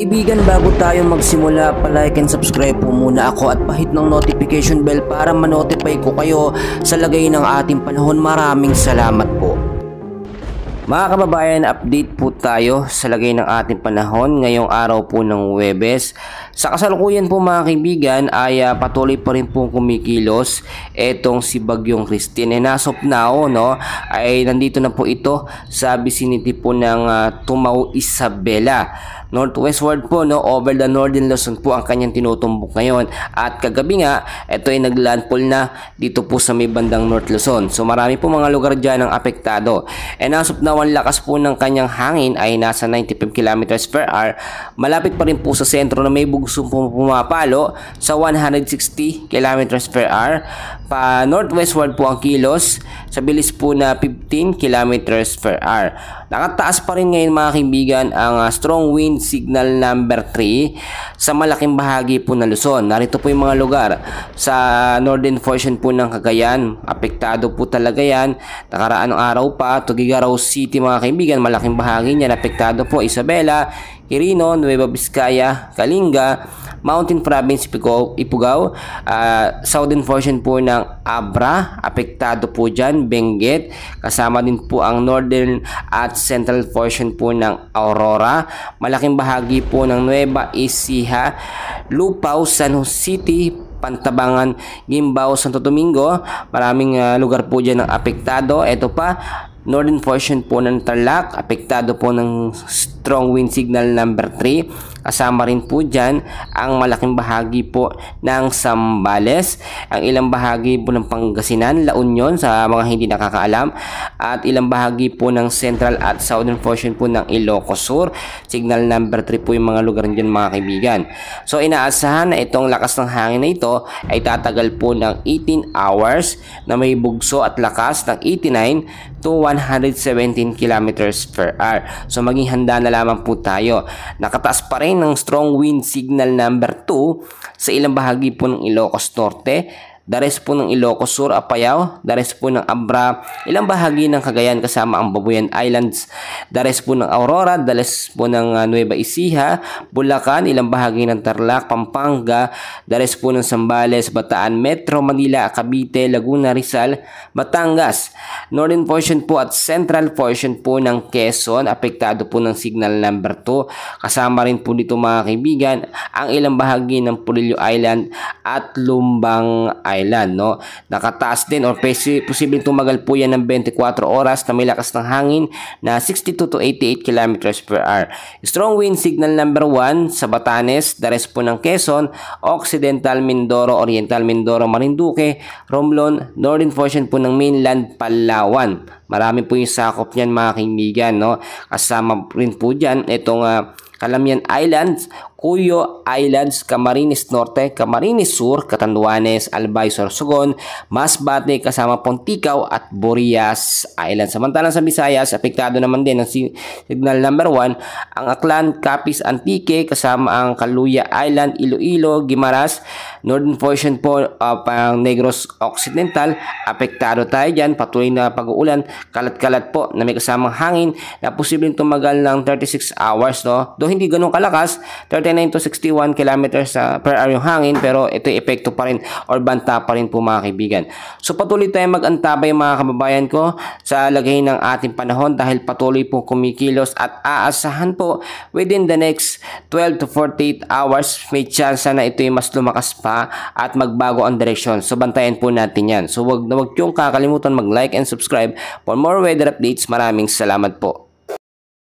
Kaibigan, bago tayo magsimula, pa-like and subscribe po muna ako at pahit ng notification bell para ma-notify ko kayo sa lagay ng ating panahon. Maraming salamat po. Mga kababayan, update po tayo sa lagay ng ating panahon ngayong araw po ng Huwebes. Sa kasalukuyan po mga kaibigan ay patuloy pa rin po kumikilos etong si Bagyong Christine. And as of now, ay nandito na po ito sa vicinity po ng Tumaw, Isabela. Northwestward po, over the Northern Luzon po ang kanyang tinutumbok ngayon. At kagabi nga, ito ay naglandfall na dito po sa may bandang North Luzon. So marami po mga lugar dyan ang apektado. And as of now, ang lakas po ng kanyang hangin ay nasa 95 km per hour. Malapit pa rin po sa sentro na may bugsong pumapalo sa 160 km per hour. Pa northwestward po ang kilos sa bilis po na 15 km per hour. Nakataas pa rin ngayon mga kaibigan ang strong wind signal number 3 sa malaking bahagi po ng Luzon. Narito po yung mga lugar sa northern portion po ng Cagayan. Apektado po talaga yan. Nakaraang araw pa, Tuguegarao City mga kaibigan, malaking bahagi niyan apektado po. Isabela, Quirino, Nueva Vizcaya, Kalinga, Mountain Province, Ifugao, southern portion po ng Abra, apektado po dyan, Benguet, kasama din po ang northern at central portion po ng Aurora, malaking bahagi po ng Nueva Ecija, Lupao, San Jose City, Pantabangan, Gimbao, Santo Domingo, maraming lugar po dyan ang apektado. Ito pa, northern portion po ng Tarlac, apektado po ng strong wind signal number 3. Kasama rin po dyan ang malaking bahagi po ng Zambales, ang ilang bahagi po ng Pangasinan, La Union sa mga hindi nakakaalam, at ilang bahagi po ng central at southern portion po ng Ilocos Sur. Signal number 3 po yung mga lugar dyan mga kaibigan. So inaasahan na itong lakas ng hangin na ito ay tatagal po ng 18 hours na may bugso at lakas ng 89 to 117 km per hour. So maging handa na lamang po tayo. Nakataas pa rin ng strong wind signal number 2 sa ilang bahagi po ng Ilocos Norte, the rest po ng Ilocos Sur, Apayao, the rest po ng Abra, ilang bahagi ng Cagayan kasama ang Babuyan Islands, the rest po ng Aurora, the rest po ng Nueva Ecija, Bulacan, ilang bahagi ng Tarlac, Pampanga, the rest po ng Zambales, Bataan, Metro Manila, Cavite, Laguna, Rizal, Batangas, northern portion po at central portion po ng Quezon, apektado po ng signal number 2. Kasama rin po dito mga kaibigan ang ilang bahagi ng Polillo Island at Lumbang Island, Nakataas din or posibleng tumagal po yan ng 24 oras na may lakas ng hangin na 62 to 88 km per hour. Strong wind signal number 1 sa Batanes, the rest po ng Quezon, Occidental Mindoro, Oriental Mindoro, Marinduque, Romblon, northern portion po ng mainland Palawan. Marami po yung sakop niyan mga kaibigan, Kasama rin po dyan itong Calamian Islands, Cuyo Islands, Camarines Norte, Camarines Sur, Catanduanes, Albay, Sorsogon, Masbate, kasama Ponticaw at Burias Islands. Samantalang sa Visayas, apektado naman din ng signal number 1 ang Aklan, Capiz, Antique, kasama ang Caluya Island, Iloilo, Guimaras, northern portion po pang Negros Occidental, apektado tayo dyan, patuloy na pag-uulan, kalat-kalat po na may kasamang hangin na posibleng tumagal ng 36 hours, Though hindi ganun kalakas, 39 to 61 km per hour yung hangin, pero ito epekto pa rin or banta pa rin po mga kaibigan. So patuloy tayong mag-antabay mga kababayan ko sa lagay ng ating panahon dahil patuloy po kumikilos at aasahan po within the next 12 to 48 hours may chance na ito ay mas lumakas pa at magbago ang direksyon. So bantayan po natin yan. So wag yung kakalimutan mag-like and subscribe for more weather updates. Maraming salamat po.